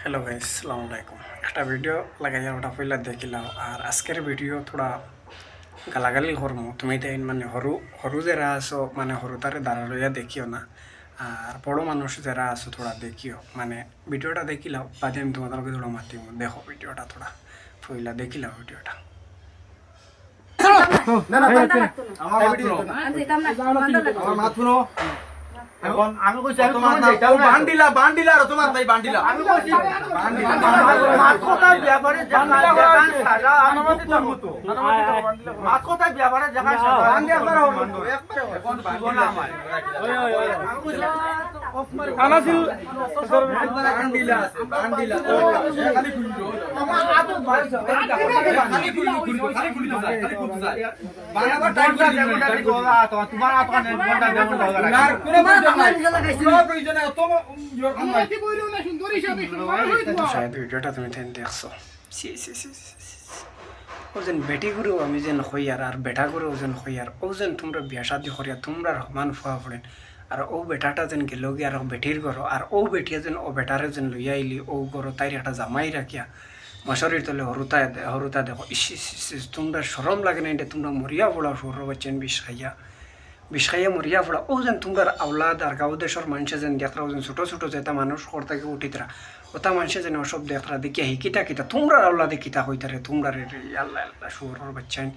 Hello guys, আসসালামু আলাইকুম। একটা ভিডিও লাগাইয়া ওটা পইলা দেখিলাম। আর আজকের ভিডিও থোড়া গালাগালি হরমু। তুমি তাই মানে হরু হরু যারা আছো মানে হরু তারে দাঁড়া লইয়া দেখিও না। আর বড় মানুষ যারা আছো থোড়া দেখিও। মানে ভিডিওটা দেখিলাও বাদে আমি তোমাদেরকে থোড়া মাতিম। দেখো ভিডিওটা থোড়া পইলা দেখিলাও ভিডিওটা। আমার মাত শুনো এখন আমি কইছি আমি তোমার বান্ডিলা বান্ডিলা আর তোমার তাই বান্ডিলা আমি কইছি মাত কথা ব্যাপারে জানা জানা সারা অনুমতি করব তো মাত কথা ব্যাপারে জানা সারা বান্ডি একবার এখন বান্ডিলা আমার আমি কইছি আনাসিল বান্ডিলা বান্ডিলা খালি খুলছো আমার আতো ভাই খালি খুলছো খালি খুলছো খালি খুলছো বারবার টাইম করে গোলা তো তোমার আতো না ঘন্টা ঘন্টা না কোনো শায়দ ভিডিওটা তুমি তেন দেখছো। ও যেন বেটি গুরু আমি যেন হইয়ার আর বেটা গুরু যেন হইয়ার ও যেন তোমরা বিয়া শাদি করিয়া তোমরা রহমান ফুয়া পড়েন। আর ও বেটাটা যেন গেল গিয়ে আর বেটির ঘর আর ও বেটিয়া যেন ও বেটারে যেন লইয়া আইলি ও ঘর তাইর একটা জামাই রাখিয়া মশারির তলে হরুতা দেখো ইস তোমরা সরম লাগে না এটা তোমরা মরিয়া পড়া সৌর বাচ্চেন বিষ খাইয়া মরিয়া পড়া ও যেন তোমরা আওলাদ আর গাঁও দেশের মানুষে যেন দেখরা ও যেন ছোটো ছোটো যেটা মানুষ কর্তাকে উঠিতরা ওটা মানুষে যেন ওসব দেখরা দেখিয়া হিকিতা কিতা তোমরা আওলাদে কিতা হইতারে তোমরা রে আল্লাহ আল্লাহ সৌর বাচ্চান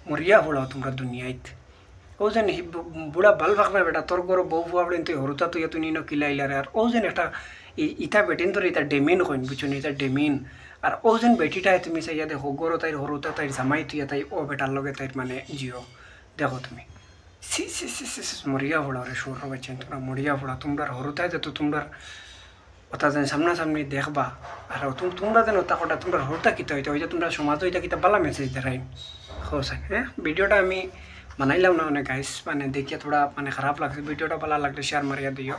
মরিয়া পড়াও তোমরা দুনিয়াইত ও যেন বুড়া ভাল ভাগ না বেটা তোর গরো বউ ফুয়া বলেন তুই হরুতা তুই তুই নিন কিলাইলারে আর ও যেন একটা ইটা বেটেন তোর ইটা ডেমিন হইন বুঝছো ইটা ডেমিন আর ও যেন বেটিটাই তুমি চাইয়া দেখো গরো তাইর হরুতা তাইর জামাই তুই তাই ও বেটার লগে তাইর মানে জিও দেখো তুমি মরিয়া পড়া রে সুর বাচ্চেন তোমরা মরিয়া পড়া তোমরা হরুতাই যেত তোমরা ওটা যেন সামনাসামনি দেখবা আর তোমরা যেন ওটা কটা তোমরা হরুতা কিতা হইতে ওই যে তোমরা সমাজ ওইটা কিতা বালা মেসেজ দেখাই হোসাই হ্যাঁ ভিডিওটা আমি বানাইলাম না অনেক গাইস মানে দেখিয়ে থোড়া মানে খারাপ লাগছে ভিডিওটা ভালো লাগলে শেয়ার মারিয়া দিও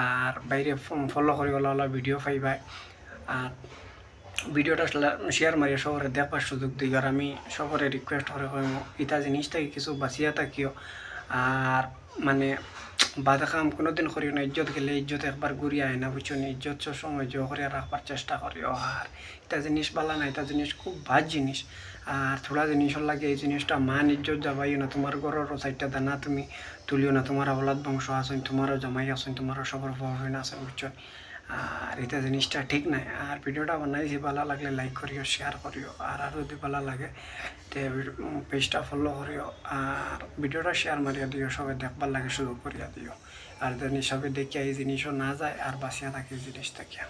আর বাইরে ফলো করিওলা ভিডিও পাইবাই আর ভিডিওটা শেয়ার মারিয়া সবরে দেখবার সুযোগ দিই আর আমি সবরে রিকোয়েস্ট করে ইটা জিনিসটাকে কিছু বাঁচিয়া থাকিও আর মানে বাধা কাম কোনোদিন করিও না ইজ্জত গেলে ইজ্জত একবার ঘুরিয়ে আয় না বুঝছো না ইজ্জত সময় জো করিয়া রাখবার চেষ্টা করিও আর এটা জিনিস ভালো না এটা জিনিস খুব ভাজ জিনিস আর থোড়া জিনিসের লাগে এই জিনিসটা মান ইজ্জত যাবাইও না তোমার ঘরের সাইডটা দানা তুমি তুলিও না তোমার আওলাদ বংশ আসেন তোমারও জামাই আসেন তোমারও সবর না আসেন বুঝছো আর এটা জিনিসটা ঠিক নাই আর ভিডিওটা বানাইছি ভালো লাগলে লাইক করিও শেয়ার করিও আর যদি ভালো লাগে তো পেজটা ফলো করিও আর ভিডিওটা শেয়ার মারিয়া দিও সবাই দেখবার লাগে শুরু করিয়া দিও আর যেন সবাই দেখিয়া এই জিনিসও না যায় আর বাঁচিয়া থাকে এই জিনিস দেখিয়া।